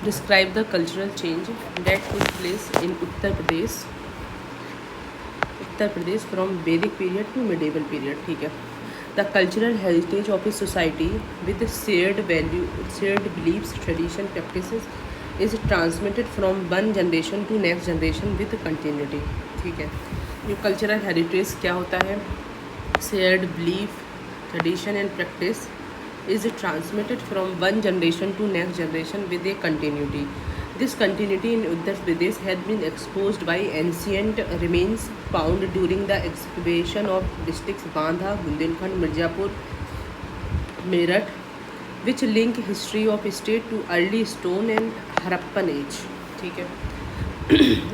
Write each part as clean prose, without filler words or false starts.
Describe the cultural change that took place in Uttar Pradesh from Vedic period to medieval period. ठीक है। The cultural heritage of a society with shared value, shared believes, tradition, practices is transmitted from one generation to next generation with continuity. ठीक है। ये cultural heritage क्या होता है? Shared belief, tradition and practice is transmitted from one generation to next generation with a continuity. This continuity in Uttar Pradesh had been exposed by ancient remains found during the excavation of districts Bandha, Bundelkhand, Mirzapur, Meerut, which link history of state to early stone and Harappan age. ठीक है।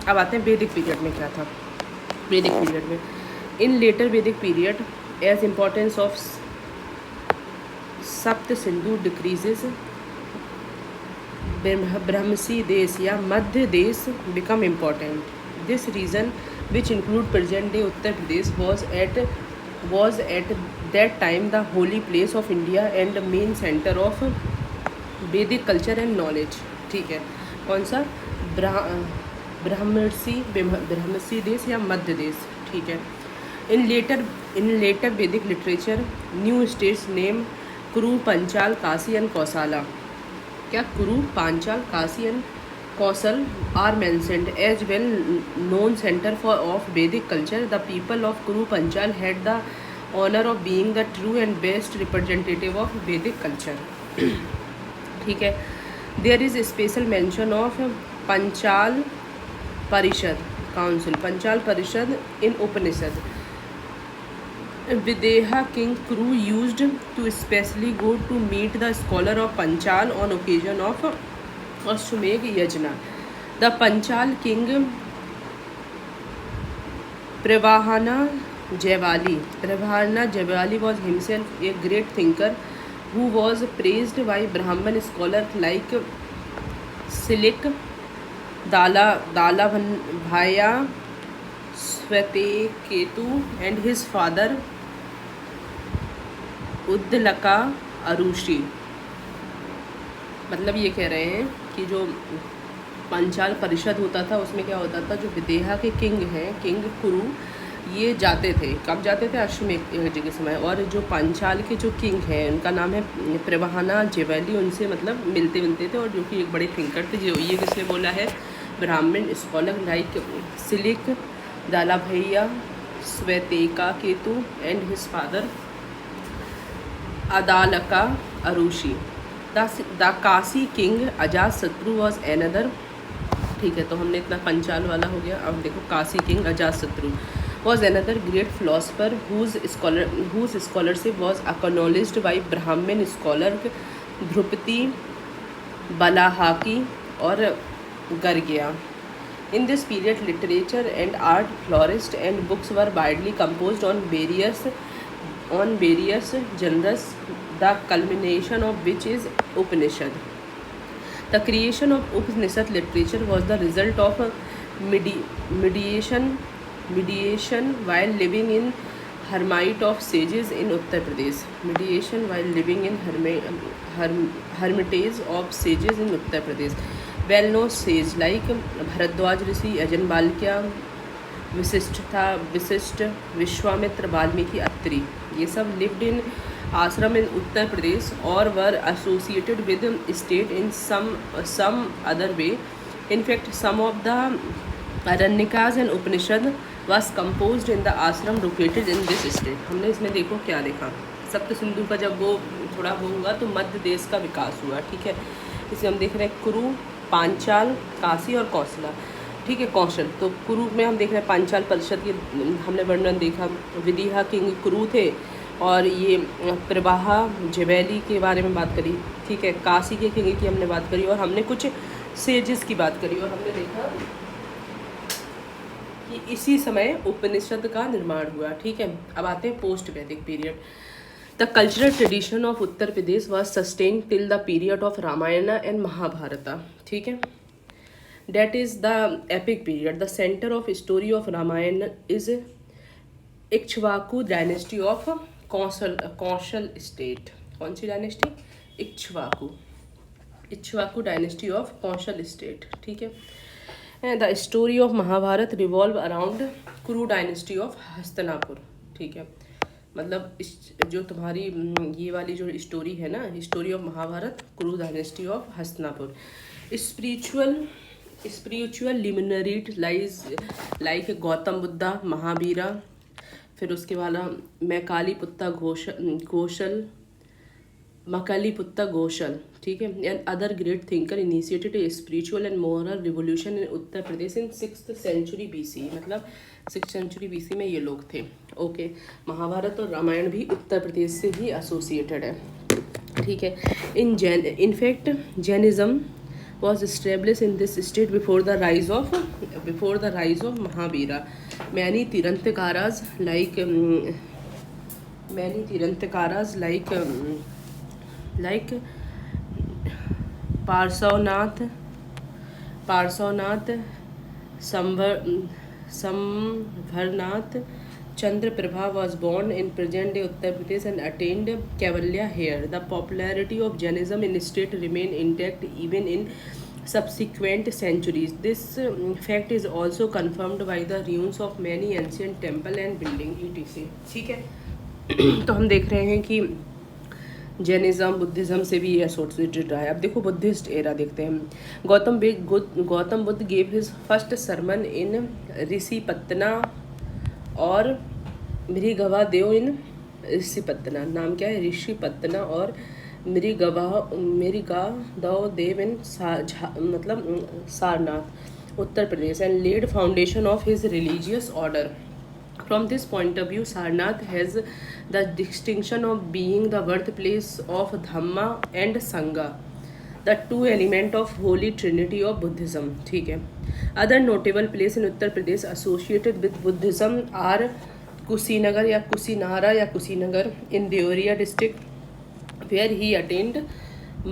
अब आते हैं वैदिक period में क्या था। Vedic period में in later Vedic period as importance of Sapta Sindhu decreases, Brahmarshi Desh या Madhya Desh become important. This region which include present day Uttar Pradesh was at that time the holy place of India and main center of वैदिक कल्चर एंड नॉलेज। ठीक है। कौन सा? ब्रह्मसी देश या मध्य देश। ठीक है। In later Vedic literature new states name Kuru, Panchal, Kashi and Kosala. क्या? Kuru, Panchal, Kashi and Kosala are mentioned as well known centre for of Vedic culture. The people of Kuru Panchal had the honour of being the true and best representative of Vedic culture. ठीक है। There is special mention of Panchal Parishad council, Panchal परिषद इन उपनिषद। Videha king Kuru used to especially go to meet the scholar of Panchal on occasion of Ashwamedh Yajna. The Panchal king Pravahana Jaywali was himself a great thinker who was praised by Brahman scholars like Silik, Dalabhaya, Swetaketu and his father उद्दलका Arushi. मतलब ये कह रहे हैं कि जो पंचाल परिषद होता था उसमें क्या होता था, जो विदेहा के किंग हैं, किंग कुरु, ये जाते थे। कब जाते थे? अश्वमेध यज्ञ के समय। और जो पंचाल के जो किंग हैं उनका नाम है प्रवाहना जेवैली, उनसे मतलब मिलते थे और जो कि एक बड़े थिंकर थे। जो ये किसने बोला है? ब्राह्मण स्कॉलर लाइक सिलिक, दालाभैया, Shvetaketu and his father अदालका अरुषि। The Kashi king Ajatashatru was another. ठीक है। तो हमने इतना पंचाल वाला हो गया। अब देखो Kashi king Ajatashatru was another great philosopher whose scholarship was acknowledged by ब्राह्मण स्कॉलर ध्रुपति, बलाहाकी और गर्गिया। In this period, literature and art flourished, and books were widely composed on various genres, the culmination of which is Upanishad. The creation of Upanishad literature was the result of mediation while living in hermit of sages in Uttar Pradesh. Mediation while living in hermitage of sages in Uttar Pradesh. Well-known sage like Bharadwaj Rishi, Ajanbalkya, विशिष्ट, विश्वामित्र, वाल्मीकि, अत्रि, ये सब lived in आश्रम इन उत्तर प्रदेश और were associated with state in some other way. In fact, some of the Aranyakas and Upanishad was composed in the ashram located in this state. हमने इसमें देखो क्या देखा, सप्त सिंधु का जब वो थोड़ा वो हुआ तो मध्य देश का विकास हुआ। ठीक है। इसे हम देख रहे हैं कुरु, पांचाल, काशी और कौशला। ठीक है। कौशल तो कुरु में हम देख रहे हैं पांचाल परिषद की हमने वर्णन देखा। विदिहा किंग कुरु थे और ये प्रवाहा जेवैली के बारे में बात करी। ठीक है। काशी के किंग की हमने बात करी और हमने कुछ सेजेस की बात करी और हमने देखा कि इसी समय उपनिषद का निर्माण हुआ। ठीक है। अब आते हैं post Vedic period. The cultural tradition of Uttar Pradesh was sustain till the period of Ramayana and Mahabharata. ठीक है। That is the epic period. The center of story of Ramayana is Ikshvaku dynasty of Kaushal state. कौन सी dynasty? Ikshvaku. Ikshvaku dynasty of Kaushal state, ठीक है। And the story of Mahabharat revolve around Kuru dynasty of Hastinapur, ठीक है। मतलब जो तुम्हारी ये वाली जो स्टोरी है ना, story of Mahabharat, Kuru dynasty of Hastinapur. Spiritual luminaries like Gautam Buddha, Mahavira, फिर उसके बाद मकालीपुत्ता घोषल, ठीक है। And other great thinker initiated a spiritual and moral revolution in Uttar Pradesh in 6th century BC, मतलब 6th सेंचुरी BC में ये लोग थे, ओके। महाभारत और रामायण भी उत्तर प्रदेश से ही एसोसिएटेड है, ठीक है। In fact Jainism was established in this state before the rise of Mahavira. Many Tirantakaras like Parsavnath, Samvarnath Chandra Prabha was born in present-day Uttar Pradesh and attained Kaivalya here. The popularity of Jainism in state remained intact even in subsequent centuries. This fact is also confirmed by the ruins of many ancient temple and building etc. ठीक है। तो हम देख रहे हैं कि Jainism Buddhism से भी एसोसिएटेड रहा है। अब देखो बुद्धिस्ट एरा देखते हैं। Gautam Buddha gave his first sermon in Rishipattana और मृगवा देव इन ऋषिपत्तना, नाम क्या है, ऋषिपत्तना और मृगा देव इन मतलब Sarnath, Uttar Pradesh, and led foundation of his religious order. From this point of view, Sarnath has the distinction of being the birthplace of Dhamma and Sangha, the two elements of Holy Trinity of Buddhism, ठीक है। Other notable places in Uttar Pradesh associated with Buddhism are Kushinagar या Kushinara या Kushinagar in Deoria district, where he attained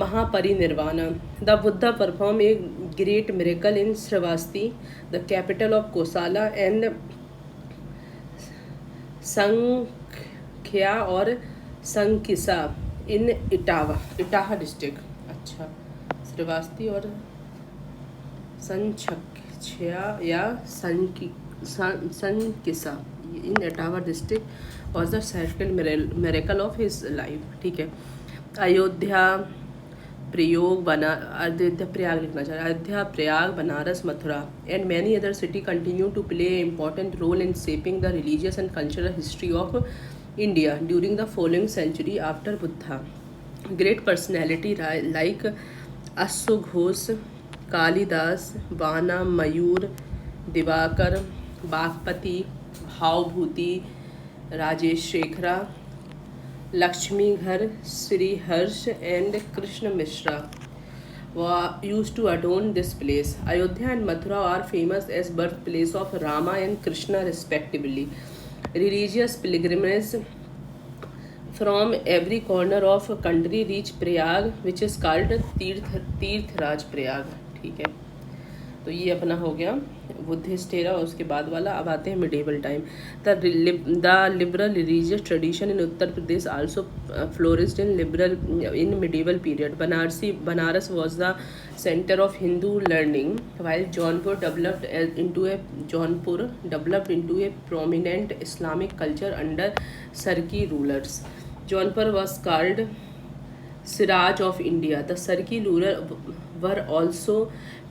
Mahaparinirvana. The Buddha performed a great miracle in Sravasti, the capital of Kosala, and संख्या और संकिसा इन इटाहा district, अच्छा, श्रीवास्ती और संख्या या Sankisa in Etawah district was the second miracle of his life, ठीक है। Ayodhya Prayag Banaras Mathura and many other city continue to play important role in shaping the religious and cultural history of India during the following century after Buddha. Great personality like अश्व घोष, कालिदास, बाना, मयूर, Diwakar, Bagpati, Bhavabhuti, Rajesh शेखरा, Lakshmi-Ghar, Sri Harsh and Krishna Mishra used to adorn this place. Ayodhya and Mathura are famous as birthplace of Rama and Krishna respectively. Religious pilgrimages from every corner of country reach Prayag, which is called तीर्थराज प्रयाग, ठीक है। तो ये अपना हो गया Buddhist era, उसके बाद वाला। अब आते हैं medieval time. The liberal religious tradition in Uttar Pradesh also flourished in medieval period. Banaras was the centre of Hindu learning, while Jaunpur developed into a prominent Islamic culture under Sharqi rulers. Jaunpur was called Siraj of India. The Sarki ruler were also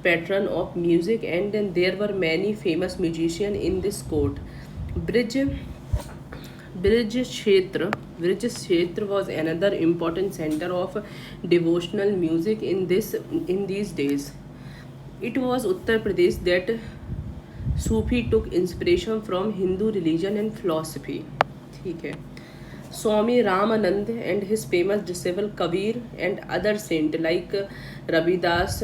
patron of music, and there were many famous musicians in this court. Brij Kshetra was another important center of devotional music in these days. It was Uttar Pradesh that Sufi took inspiration from Hindu religion and philosophy. ठीक है। Swami Ramanand and his famous disciple Kabir and other saints like Ravidas,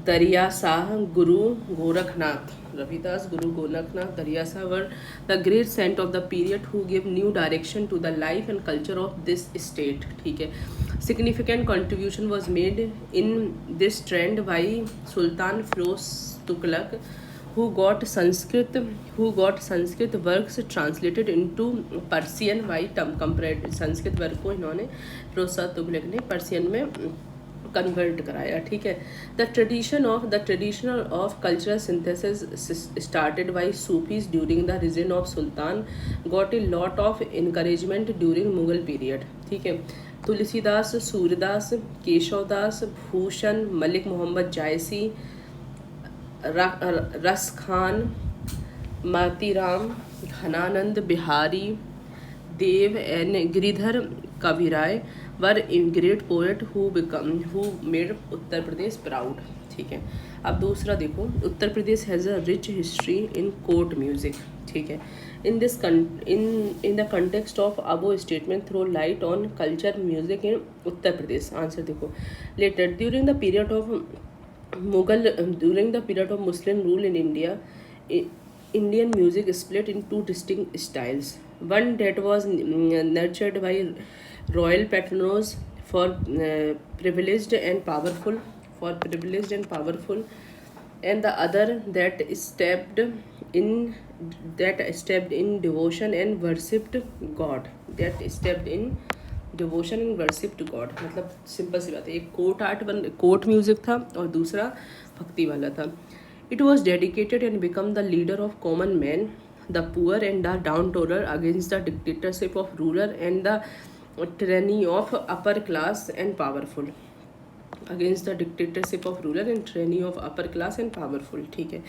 Daryasah, Guru Gorakhnath, Daryasah were the great saints of the period who gave new direction to the life and culture of this state. ठीक है। Significant contribution was made in this trend by Sultan Firoz Tughlaq, who got Sanskrit works translated into Persian by compared Sanskrit वर्ग को इन्होंने प्रोत्साहित तुगलक ने Persian में convert कराया, ठीक है. The tradition of cultural synthesis started by Sufis during the region of sultan got a lot of encouragement during Mughal period, ठीक है. Tulsidas, Surdas, Keshavdas, Bhushan, Malik Mohammad Jayasi, Raskhan, Matiram, Ghananand Bihari, Dev and Giridhar Kavirai were great poet who made Uttar Pradesh proud, ठीक है. अब दूसरा देखो, Uttar Pradesh has a rich history in court music, ठीक है. In the context of above statement throw light on culture music in Uttar Pradesh. Answer देखो, later during the period of Muslim rule in India, Indian music split in two distinct styles. One that was nurtured by royal patronage for privileged and powerful, and the other that stepped in devotion and worshipped God. मतलब simple सी बात है, एक court music था और दूसरा भक्ति वाला था. It was dedicated and become the leader of common man, the poor and the downtrodden against the dictatorship of ruler and the tyranny of upper class and powerful, ठीक है.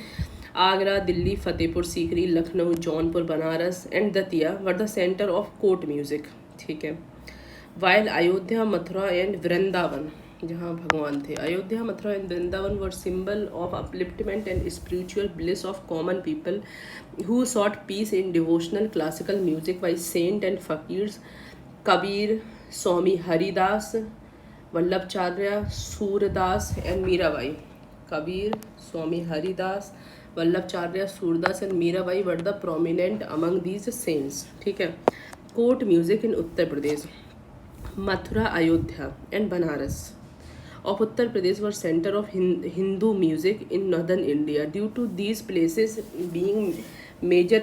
Agra, Delhi, Fatehpur Sikri, Lucknow, Jaunpur, Banaras and Datia were the centre of court music, ठीक है. While Ayodhya, Mathura and Vrindavan, जहाँ भगवान थे, Ayodhya, Mathura and Vrindavan were symbol of upliftment and spiritual bliss of common people who sought peace in devotional classical music by saint and fakirs Kabir, Swami Haridas, Vallabhacharya, Surdas and Mirabai. Kabir, Swami Haridas, Vallabhacharya, Surdas and Mirabai were the prominent among these saints, ठीक है. Court music in Uttar Pradesh, Mathura, Ayodhya and Banaras of Uttar Pradesh were center of Hindu music in northern India. Due to these places being major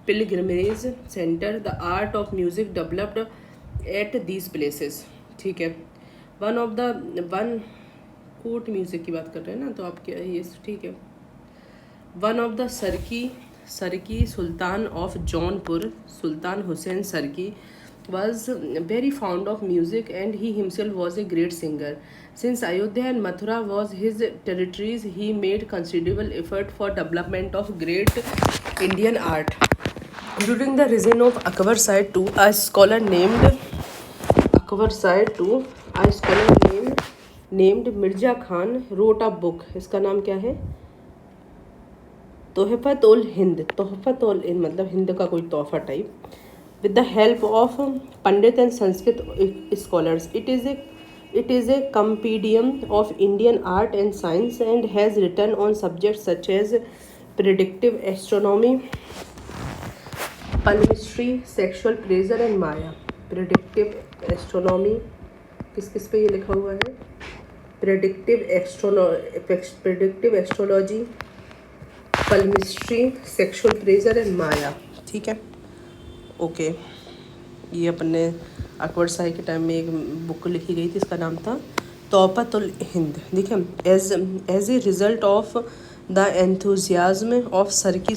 pilgrimage center, the art of music developed at these places, ठीक है. One court music की बात कर रहे हैं ना, तो आप क्या ये ठीक है. वन ऑफ द सरकी सुल्तान ऑफ जौनपुर, सुल्तान हुसैन सरकी, was very fond of music and he himself was a great singer. Since Ayodhya and Mathura was his territories, he made considerable effort for development of great Indian art. During the reign of Akbar Side II, a scholar named Mirza Khan wrote a book. इसका नाम क्या है? तोहफत उल हिंद मतलब हिंद का कोई तोहफा type. With the help of Pandit and Sanskrit scholars, it is a compendium of Indian art and science and has written on subjects such as predictive astronomy, palmistry, sexual pleasure and Maya. Predictive astronomy किस पे ये लिखा हुआ है? Predictive astrology, palmistry, sexual pleasure and Maya, ठीक है. Okay ये अपने अकबर शाही के टाइम में एक बुक लिखी गई थी, इसका नाम था तोहफत उल हिंद, देखिए. As a result of the enthusiasm of Sharqi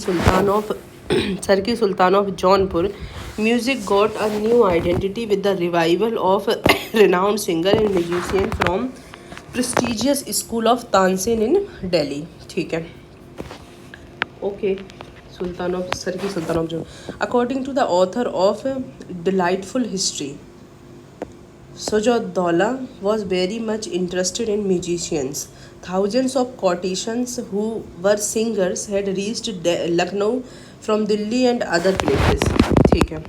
sultan of Jaunpur, music got a new identity with the revival of renowned singer and musician from prestigious school of Tansen in Delhi, ठीक है. Okay Sultan of John. According to the author of Delightful History, Sujat-Dawla was very much interested in musicians. Thousands of courtesans who were singers had reached Lucknow from Delhi and other places, ठीक है.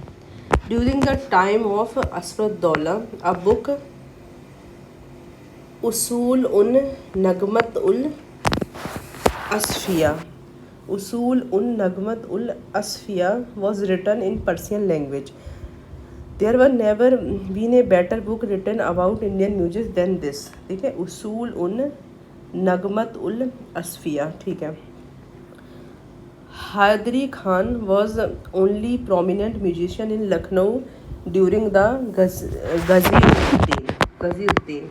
During the time of Asfad-Dawla, a book Usul un Nagmat ul Asfiya was written in Persian language. There were never been a better book written about Indian music than this, ठीक है. Usul un नगमत उल असफिया, ठीक है। Haidari Khan was only prominent musician in Lucknow during the Ghaziuddin.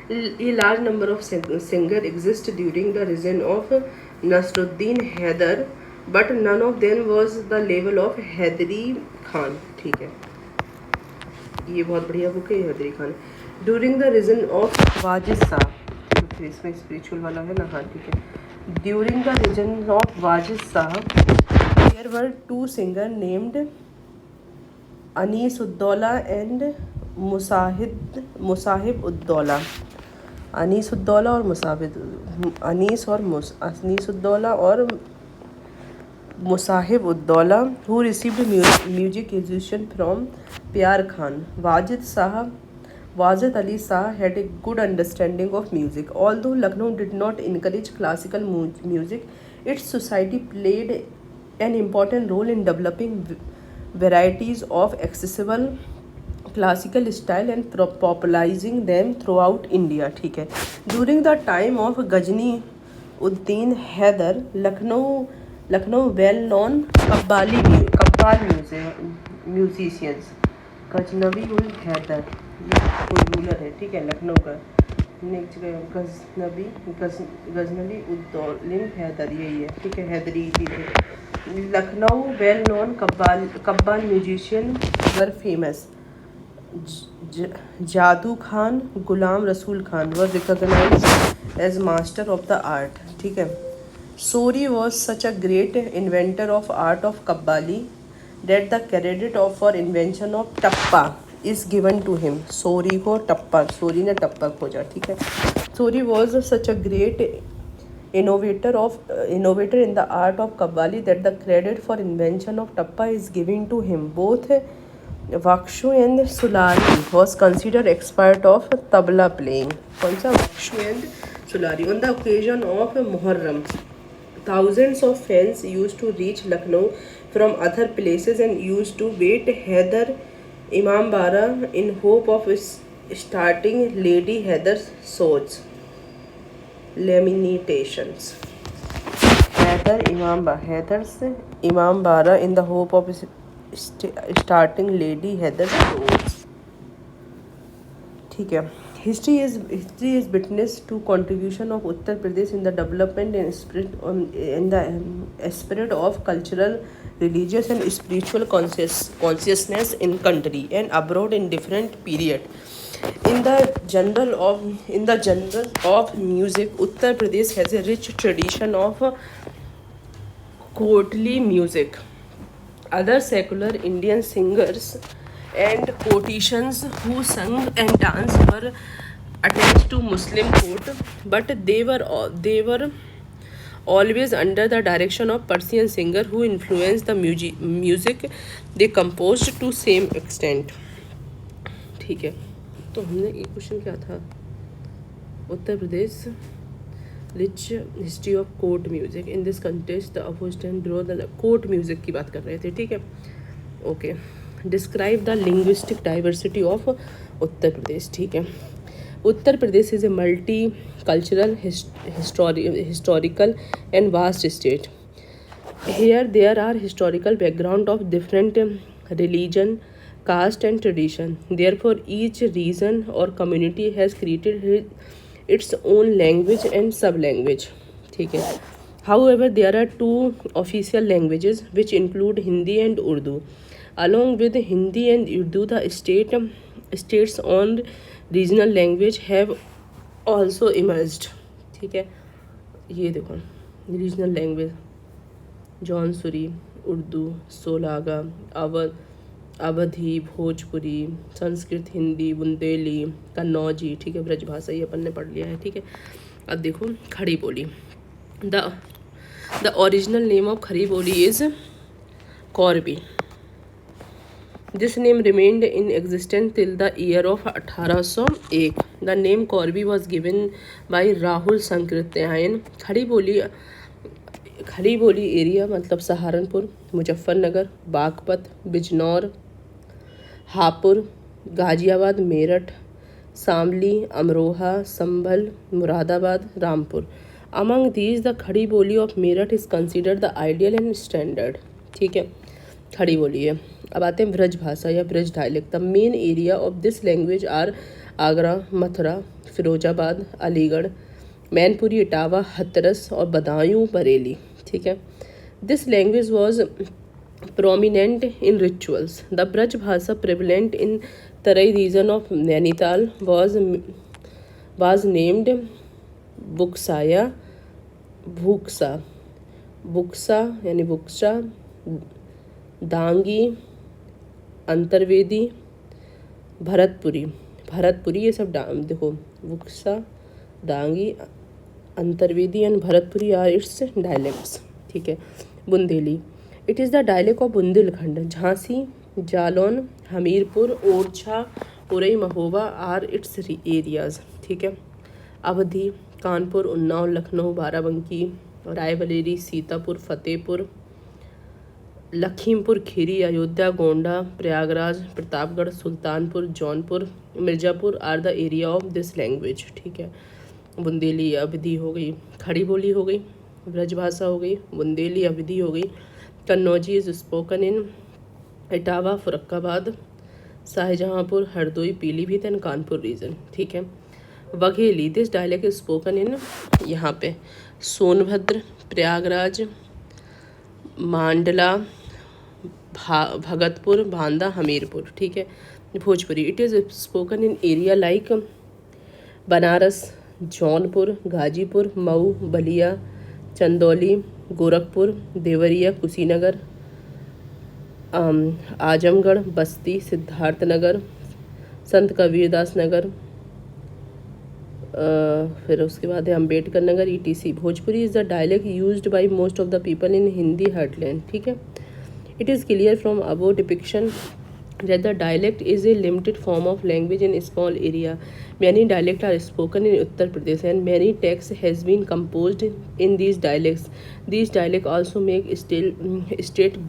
A large number of singers exist during the reign of Nasruddin Haider, but none of them was the level of Hydari Khan, ठीक है। ये बहुत बढ़िया book है Haidari Khan. During the reason of Wajid Shah, तो फिर इसमें spiritual वाला है ना, हाँ ठीक है। During the reason of Wajid Shah there were two singer named Anis Uddaula and Musahib Uddaula. Anis Uddaula और अनीस उद्दौला और मुसाहिब ud-Daula who received music education from प्यार Khan. Wajid Ali Shah had a good understanding of music. Although Lucknow did not encourage classical music, its society played an important role in developing varieties of accessible classical style and popularizing them throughout India, ठीक है। During the time of Ghazni Uddin Haider, Lucknow well-known qawwal musicians। Ghaznavi उल हैदर, ये कोई ruler है, ठीक है, लखनऊ का। Next Ghaznavi उद्दौलिन Haider, यही है, ठीक है, हैदरी थी। Lucknow well known qawwal musician were famous. Jadu Khan, Ghulam Rasool Khan were recognised as master of the art, ठीक है। Shori was such a great inventor of art of qawwali that the credit of for invention of tappa is given to him। Shori को टप्पा, सोरी ने टप्पा खोजा, ठीक है। Shori was such a great innovator in the art of Qawwali that the credit for invention of tappa is given to him। Both Vakshu and Sulari was considered expert of tabla playing। कौन सा? Vakshu and Sulari। On the occasion of Muharram, thousands of fans used to reach Lucknow from other places and used to wait Haider Imambara in hope of starting Lady Haider's shows lamentations। Haider's Imambara in the hope of starting Lady Haider's shows, ठीक है। History is witness to contribution of Uttar Pradesh in the development and the spirit of cultural, religious and spiritual consciousness in country and abroad in different period। In the genre of music, Uttar Pradesh has a rich tradition of courtly music। Other secular Indian singers and poeticians who sang and danced were attached to Muslim court, but they were always under the direction of Persian singer who influenced the music they composed to same extent, ठीक है। तो हमने एक question क्या था, Uttar Pradesh rich history of court music. In this context the opposite and draw the court music की बात कर रहे थे, ठीक है, okay. Describe the linguistic diversity of Uttar Pradesh, ठीक है। Uttar Pradesh is a multicultural historical and vast state। Here there are historical background of different religion, caste and tradition। Therefore each region or community has created its own language and sub-language, ठीक है। However, there are two official languages which include Hindi and Urdu। Along with Hindi and Urdu, the states own regional language have also emerged, ठीक है। ये देखो regional language जौनसुरी, Urdu, सोलागा, अवधी, भोजपुरी, संस्कृत, हिंदी, बुंदेली, कन्नौजी, ठीक है, ब्रजभाषा ये अपन ने पढ़ लिया है, ठीक है। अब देखो खड़ी बोली। द ओरिजिनल नेम ऑफ खड़ी बोली is कौरबी। This name remained in existence till the year of 1801। The name Corby was given by Rahul Sankrityayan। खड़ी बोली एरिया मतलब Saharanpur, Muzaffarnagar, Baghpat, Bijnor, Hapur, Ghaziabad, Meerut, Shamli, Amroha, Sambhal, Moradabad, Rampur. Among these the Khari Boli of Meerut is considered the ideal and standard. ठीक है, खड़ी बोली है। अब आते हैं ब्रज भाषा या Braj dialect. The main area of this language are Agra, Mathura, Firozabad, Aligarh, Mainpuri, Etawah, Hathras और बदायूं, बरेली। ठीक है, this language was prominent in rituals. The Braj Bhasha prevalent in Tarai region of Nainital was named Buksaya, Bhuksa, Buksa यानी बुक्सा, दांगी, अंतर्वेदी, भरतपुरी, भरतपुरी ये सब देखो Buksa, Dangi, Antarvedi and Bharatpuri are its dialects. ठीक है, Bundeli it is the dialect of Bundelkhand. Jhansi, Jalaun, Hamirpur, Orchha, Orai, Mahoba are its areas. ठीक है, Awadhi, Kanpur, Unnao, Lucknow, Barabanki, Raebareli, Sitapur, Fatehpur, Lakhimpur Kheri, Ayodhya, Gonda, Prayagraj, Pratapgarh, Sultanpur, Jaunpur, Mirzapur are the area of this language. ठीक है, बुंदेली, अवधी हो गई, खड़ी बोली हो गई, ब्रजभाषा हो गई, बुंदेली, अवधी हो गई। Kannauji is spoken in Etawah, Farrukhabad, Shahjahanpur, Hardoi, Pilibhit and Kanpur region. ठीक है, Bagheli this dialect is spoken in यहाँ पे सोनभद्र, प्रयागराज, मांडला, भगतपुर, बांदा, हमीरपुर। ठीक है, Bhojpuri it is spoken in area like Banaras, Jaunpur, Ghazipur, Mau, Ballia, Chandauli, Gorakhpur, Deoria, Kushinagar, Azamgarh, Basti, Siddharthnagar, Sant Kabirdas Nagar, फिर उसके बाद है Ambedkar Nagar, ETC. Bhojpuri is the dialect used by most of the people in Hindi heartland. ठीक है, it is clear from above depiction that the dialect is a limited form of language in a small area. Many dialects are spoken in Uttar Pradesh and many texts has been composed in these dialects. These dialects also make state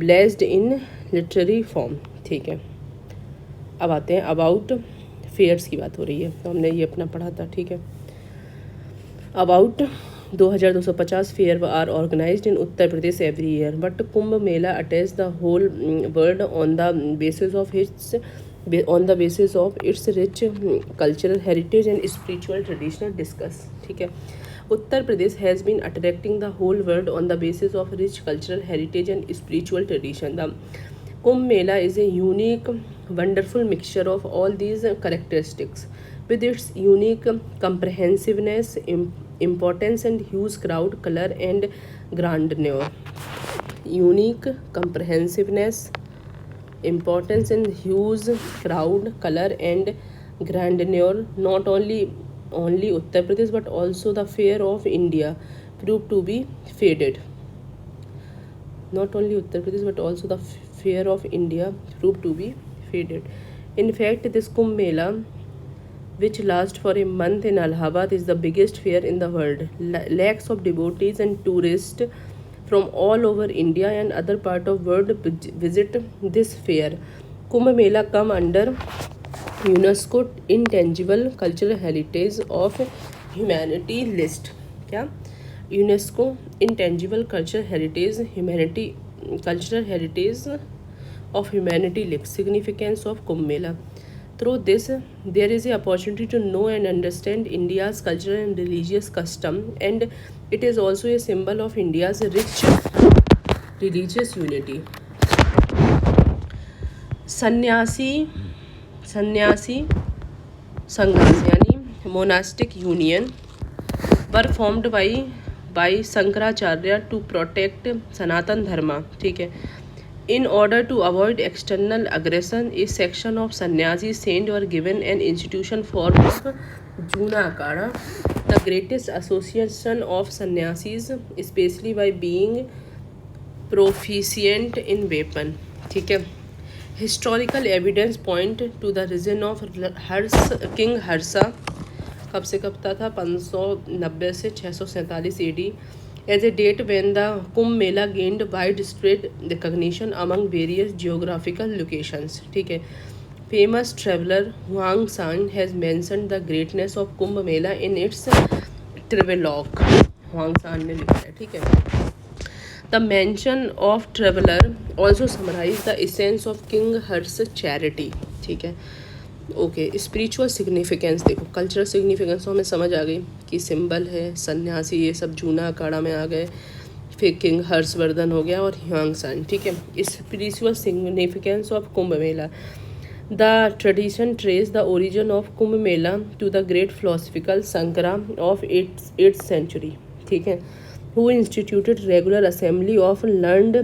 blessed in literary form. ठीक है, अब आते हैं about fears की बात हो रही है, तो हमने ये अपना पढ़ा था। ठीक है, about 2250 fair are organised in Uttar Pradesh every year, but Kumbh Mela attach the whole world on the basis of its rich cultural heritage and spiritual traditional discuss. ठीक है, Uttar Pradesh has been attracting the whole world on the basis of rich cultural heritage and spiritual tradition. The Kumbh Mela is a unique wonderful mixture of all these characteristics with its unique comprehensiveness, importance and huge crowd, color and grandeur. Unique comprehensiveness, importance and huge crowd, color and grandeur. Not only Uttar Pradesh but also the fair of India proved to be faded. Not only Uttar Pradesh but also the fair of India proved to be faded. In fact, this Kumbh Mela, which lasts for a month in Allahabad, is the biggest fair in the world. Lakhs of devotees and tourists from all over India and other part of world visit this fair. Kumbh Mela come under UNESCO Intangible Cultural Heritage of Humanity list. क्या? UNESCO Intangible Cultural Heritage of Humanity list. Significance of Kumbh Mela. Through this, there is a opportunity to know and understand India's cultural and religious custom, and it is also a symbol of India's rich religious unity. Sanyasi sangharsh यानी monastic union were formed by Shankaracharya to protect Sanatan Dharma. ठीक है. In order to avoid external aggression, a section of sannyasis sent or given an institution form of Juna Akara, the greatest association of sannyasis, especially by being proficient in weapon. ठीक है. Historical evidence point to the reign of King Harsa. कब से कब था 590 से 647 AD. As a date when the Kumbh Mela gained widespread recognition among various geographical locations. ठीक है. famous traveler Huang San has mentioned the greatness of Kumbh Mela in its travelogue. Huang San ने लिखा है, ठीक है. The mention of traveler also summarize the essence of King Hers charity. ठीक है. Okay. Spiritual significance देखो, cultural significance तो हमें समझ आ गई कि सिंबल है, सन्यासी, ये सब जूना अखाड़ा में आ गए. फिर किंग हर्षवर्धन हो गया और ह्वांग सान. ठीक है. Spiritual significance of Kumbh Mela. The tradition trace the origin of Kumbh Mela to the great philosophical Shankara of 8th century. ठीक है. who instituted regular assembly of learned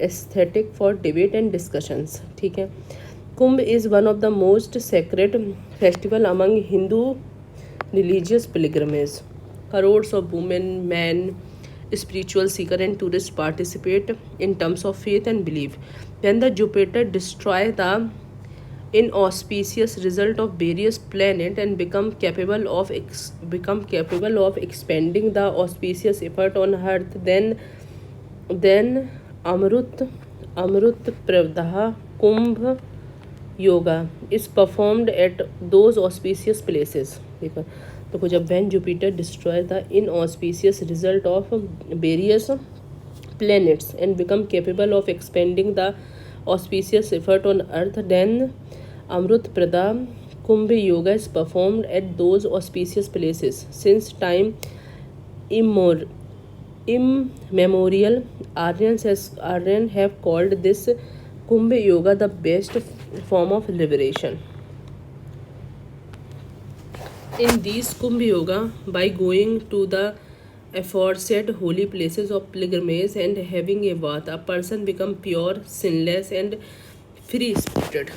aesthetic for debate and discussions. ठीक है. कुंभ is one of the most sacred festival among Hindu religious pilgrimage. Crores of women, men, spiritual seeker and tourists participate in terms of faith and belief. When the Jupiter destroy the inauspicious result of various planets and become capable of expanding the auspicious effort on Earth, then Amrut Pravdah Kumbh Yoga is performed at those auspicious places. देखो तो जब when Jupiter destroys the inauspicious result of various planets and become capable of expanding the auspicious effort on Earth, then Amrut Prada Kumbh Yoga is performed at those auspicious places. Since time immemorial, Aryan have called this Kumbh Yoga the best form of liberation. In these Kumbh Yoga, by going to the aforesaid holy places of pilgrimage and having a bath, a person become pure, sinless and free spirited.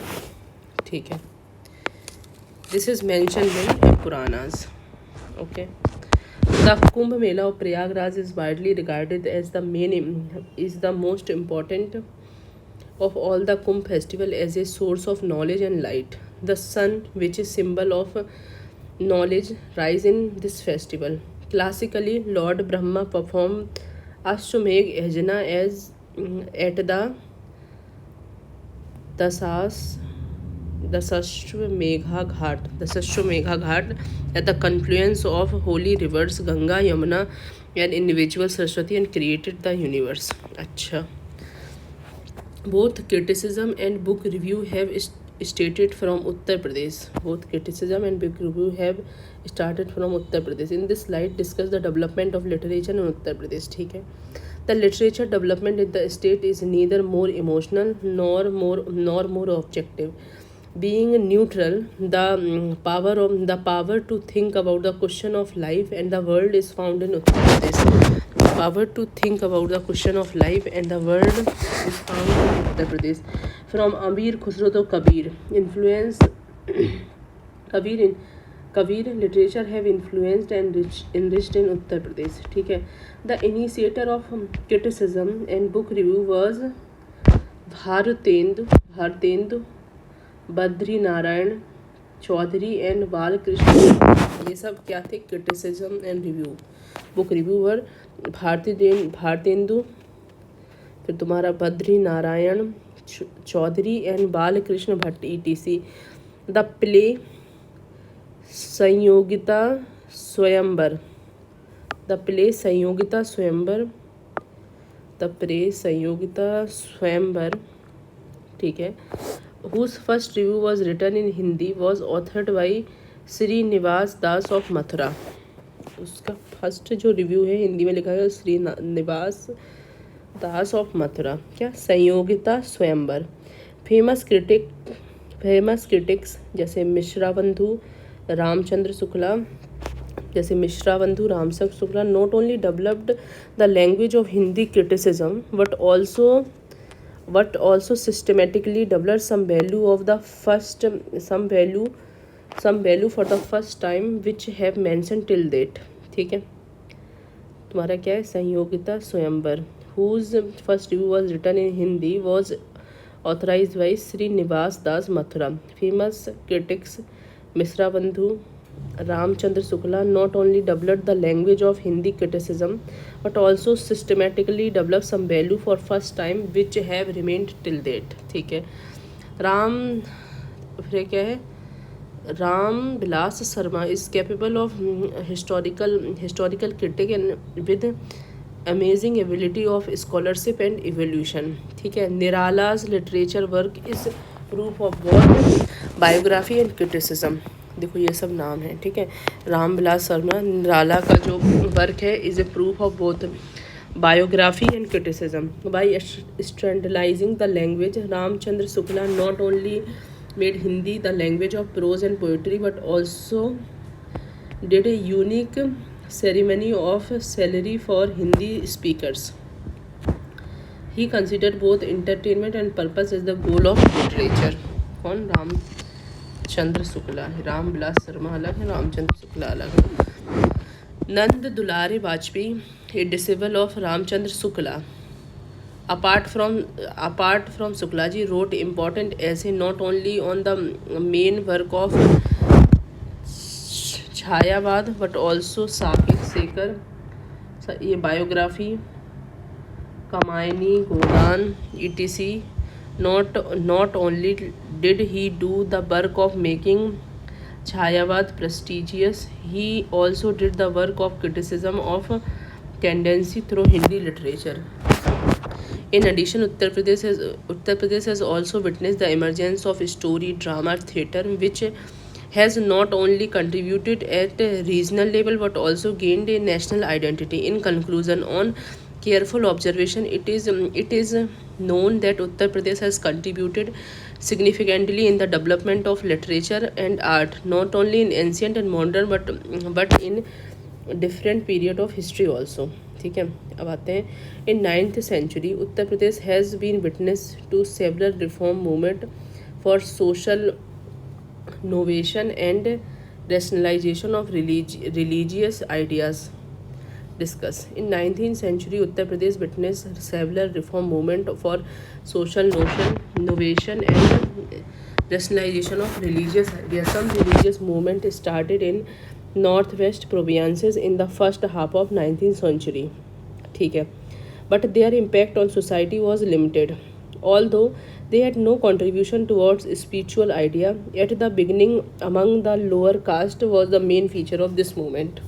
ठीक है. This is mentioned in Puranas. Okay. The Kumbh Mela of Prayagraj is widely regarded as the most important of all the Kumbh festival as a source of knowledge and light. The sun, which is symbol of knowledge, rise in this festival. Classically, Lord Brahma performed Ashwamedh Yajna at the Dasashwamedha Ghat at the confluence of holy rivers Ganga, Yamuna and individual Saraswati and created the universe. अच्छा. Both criticism and book review have stated from Uttar Pradesh. Both criticism and book review have started from Uttar Pradesh. In this slide, discuss the development of literature in Uttar Pradesh. ठीक है. The literature development in the state is neither more emotional nor more objective. Being neutral, the power to think about the question of life and the world is found in Uttar Pradesh. Power to think about the question of life and the world is found in Uttar Pradesh. From Amir Khusro to Kabir, influence Kabir literature have influenced and enriched in Uttar Pradesh. ठीक है. The initiator of criticism and book review was Bhartendu Badri Narayan Chaudhary and Balkrishna. ये सब क्या थे? Criticism and review. Book reviewer Bhartendu, फिर तुम्हारा Badri Narayan Chaudhary and Balkrishna Bhatt ETC. The play Sanyogita Swayamvar. ठीक है. whose first review was written in Hindi was authored by Shrinivas Das of Mathura. उसका फर्स्ट जो रिव्यू है हिंदी में लिखा है श्रीनिवास दास ऑफ मथुरा. क्या? संयोगिता स्वयंवर. फेमस क्रिटिक्स जैसे मिश्रा बंधु Ramchandra Shukla not only developed the language of Hindi criticism but also systematically developed some value for the first time which have mentioned till date. ठीक है. तुम्हारा क्या है? संयोगिता स्वयंवर. whose first review was written in Hindi was authorized by Srinivas Das Mathura. Famous critics Mishra Bandhu Ramchandra Shukla not only developed the language of Hindi criticism but also systematically developed some value for first time which have remained till date. ठीक है. फिर क्या है, Ram Vilas Sharma is capable of historical critic and with amazing ability of scholarship and evolution. ठीक है, Nirala's literature work is proof of both biography and criticism. देखो ये सब नाम है। ठीक है, राम विलास शर्मा, निराला का जो वर्क है is a proof of both biography and criticism. By standardizing the language, Ramchandra Shukla not only made Hindi the language of prose and poetry but also did a unique ceremony of salary for Hindi speakers. He considered both entertainment and purpose as the goal of literature. कौन? रामचंद्र शुक्ला। राम विलास शर्मा अलग है, रामचंद्र शुक्ला अलग है। नंद दुलारे Vajpayee, a disciple of Ramchandra Shukla, apart from Shuklaji, wrote important essay not only on the main work of Chhayavad but also साकिब शेखर, ये biography, Kamayani, Godan, etc. Not only did he do the work of making Chhayavad prestigious, he also did the work of criticism of tendency through Hindi literature. In addition, Uttar Pradesh has also witnessed the emergence of story drama theatre, which has not only contributed at a regional level but also gained a national identity. In conclusion, on careful observation, it is known that Uttar Pradesh has contributed significantly in the development of literature and art, not only in ancient and modern but in different period of history also. ठीक है, अब आते हैं in 9th century Uttar Pradesh has been witness to several reform movement for social novation and rationalisation of religious ideas discuss. In 19th century Uttar Pradesh witness several reform movement for social novation and rationalization of religious ideas. Some religious movement started in northwest provinces in the first half of 19th century. ठीक है, but their impact on society was limited. Although they had no contribution towards spiritual idea at the beginning, among the lower caste was the main feature of this movement.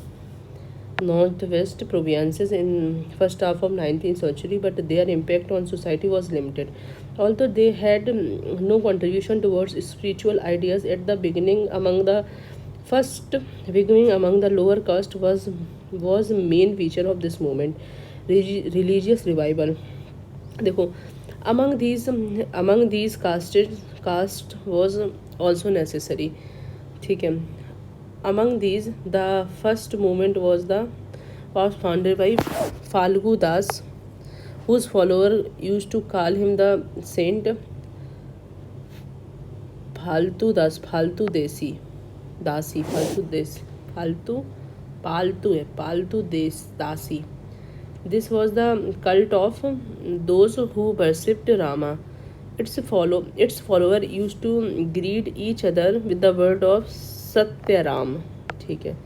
Northwest provinces in first half of 19th century, but their impact on society was limited. Although they had no contribution towards spiritual ideas at the beginning, among the lower caste was main feature of this movement. Religious revival. देखो, among these caste was also necessary. ठीक है, among these the first movement was founded by Falgu Das, whose follower used to call him the saint Phaltu Dasi. This was the cult of those who worshipped Rama. Its follower used to greet each other with the word of Satyaram. ठीक है,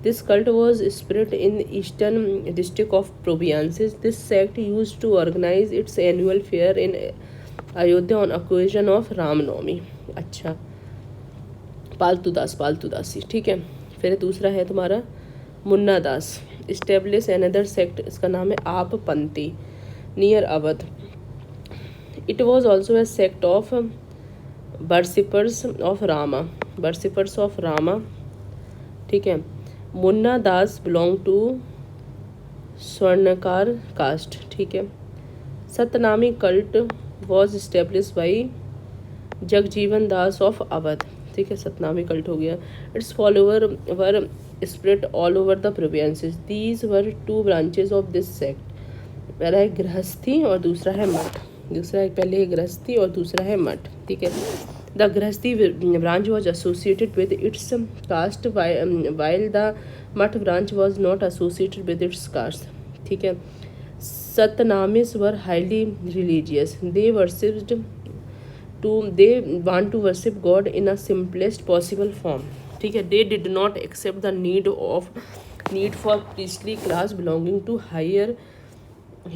this cult was spread in eastern district of provinces. This sect used to organize its annual fair in Ayodhya on occasion of Ram Navami. अच्छा, पालतू दासी। ठीक है, फिर दूसरा है तुम्हारा Munna Das, establish another sect, इसका नाम है Aap Panthi near Awadh. It was also a sect of worshippers of Rama. ठीक है, Munna Das belong to Swarnkar caste. ठीक है, Satnami cult was establish by Jagjivan Das of Awadh. ठीक है, सतनामी कल्ट हो गया. Its follower were spread all over the provinces. These were two branches of this sect. पहला है गृहस्थी और दूसरा है मठ. पहले है गृहस्थी और दूसरा है मठ. ठीक है, the grihasthi branch was associated with its caste while the math branch was not associated with its caste. ठीक है, Satnamis were highly religious. They want to worship God in a simplest possible form. ठीक है, they did not accept the need for priestly class belonging to higher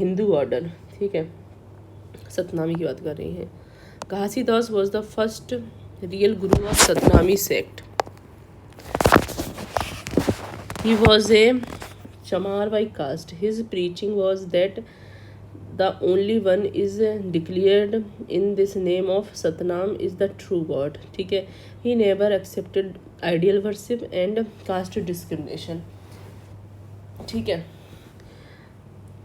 Hindu order. ठीक है, सतनामी की बात कर रही हैं. Ghasidas was the first real guru of Satnami sect. He was a Chamar by caste. His preaching was that the only one is declared in this name of Satnam is the true God. ठीक है. He never accepted ideal worship and caste discrimination. ठीक है.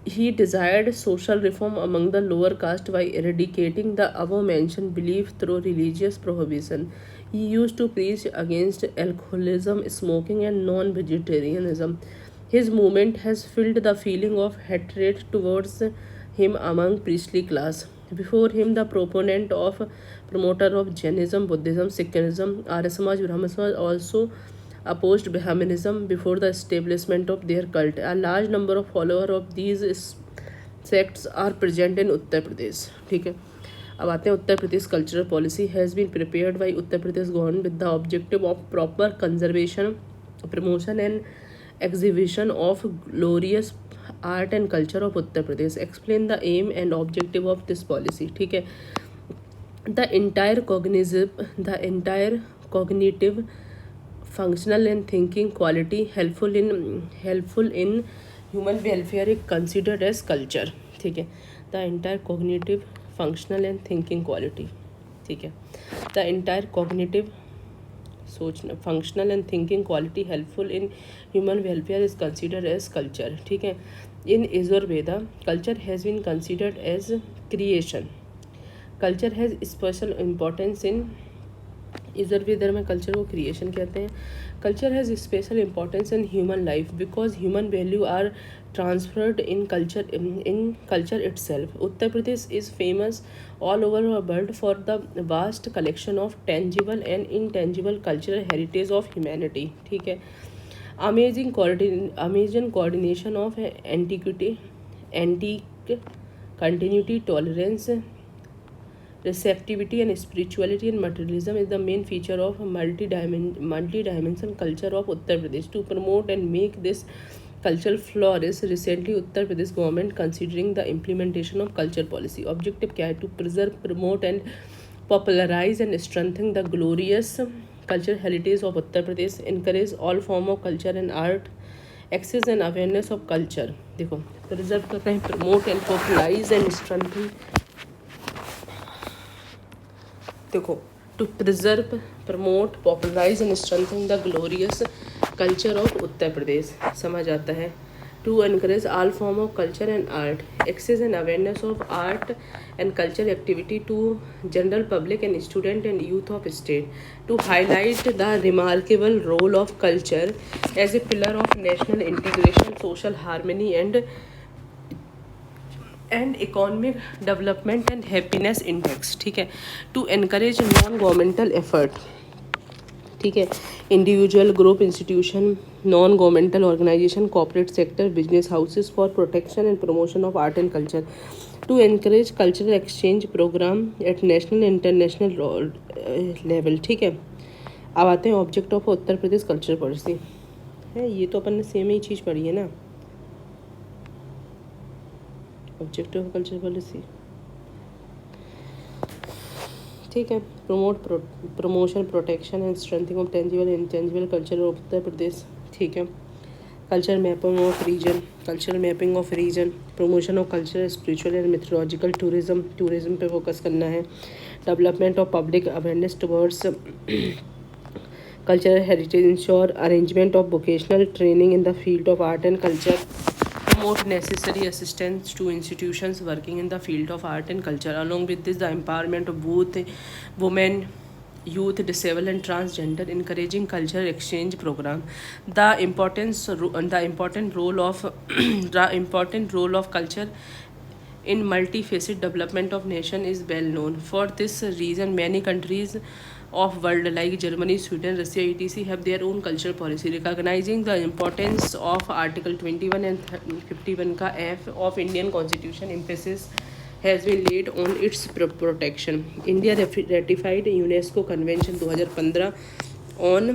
He desired social reform among the lower caste by eradicating the above-mentioned belief through religious prohibition. He used to preach against alcoholism, smoking, and non-vegetarianism. His movement has filled the feeling of hatred towards him among priestly class. Before him, the promoter of Jainism, Buddhism, Sikhism, Arya Samaj, Brahma Samaj also opposed Brahmanism before the establishment of their cult. A large number of followers of these sects are present in Uttar Pradesh. ठीक है. अब आते हैं Uttar Pradesh cultural policy has been prepared by Uttar Pradesh government with the objective of proper conservation, promotion and exhibition of glorious art and culture of Uttar Pradesh. Explain the aim and objective of this policy. ठीक है. The entire cognitive, functional and thinking quality helpful in human welfare is considered as culture. ठीक है. The entire cognitive, functional and thinking quality. ठीक है. The entire cognitive, सोचना, functional and thinking quality helpful in human welfare is considered as culture. ठीक है. In Yajurveda culture has been considered as creation. Culture has special importance in Yajurveda में culture को creation कहते हैं. Culture has special importance in human life because human value are transferred in culture itself. Uttar Pradesh is famous all over the world for the vast collection of tangible and intangible cultural heritage of humanity. ठीक है. Amazing coordination of antique continuity, tolerance, receptivity and spirituality and materialism is the main feature of multi-dimensional culture of Uttar Pradesh. To promote and make this cultural flourish, recently Uttar Pradesh government considering the implementation of culture policy. Objective क्या है? To preserve, promote and popularize and strengthen the glorious cultural heritage of Uttar Pradesh. Encourage all form of culture and art, access and awareness of culture. देखो preserve कर रहे हैं, promote and popularize and strengthen. देखो to preserve, promote, popularize and strengthen the glorious culture of Uttar Pradesh. समझ आता है. To encourage all form of culture and art, access and awareness of art and cultural activity to general public and student and youth of state. To highlight the remarkable role of culture as a pillar of national integration, social harmony and economic development and happiness index. ठीक है. To encourage non-governmental effort. ठीक है. Individual, group, institution, non governmental organisation, corporate sector, business houses for protection and promotion of art and culture. To encourage cultural exchange programme at national international level. ठीक है. अब आते हैं object of Uttar Pradesh culture policy है. ये तो अपन ने same ही चीज़ पढ़ी है ना. Object of culture policy. ठीक है. Promotion, protection and strengthening of tangible and intangible culture of Uttar Pradesh. ठीक है. Culture mapping of region, promotion of culture, spiritual and mythological tourism पे फोकस करना है. Development of public awareness towards cultural heritage, ensure arrangement of vocational training in the field of art and culture, promote necessary assistance to institutions working in the field of art and culture. Along with this, the empowerment of both women, youth, disabled and transgender, encouraging cultural exchange program. The important role of culture in multifaceted development of nation is well known. For this reason, many countries of world like Germany, Sweden, Russia, etc. have their own cultural policy. Recognizing the importance of Article 21 and 51 का F of Indian Constitution, emphasis has been laid on its protection. India ratified UNESCO Convention 2015 on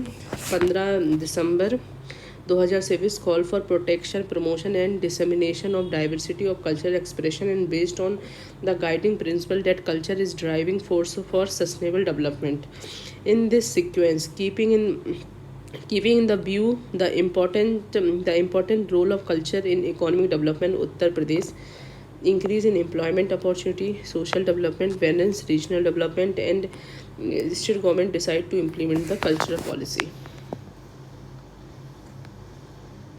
15 December 2026 call for protection, promotion, and dissemination of diversity of cultural expression, and based on the guiding principle that culture is driving force for sustainable development. In this sequence, keeping in the view the important role of culture in economic development, Uttar Pradesh increase in employment opportunity, social development, balance, regional development, and state government decide to implement the cultural policy.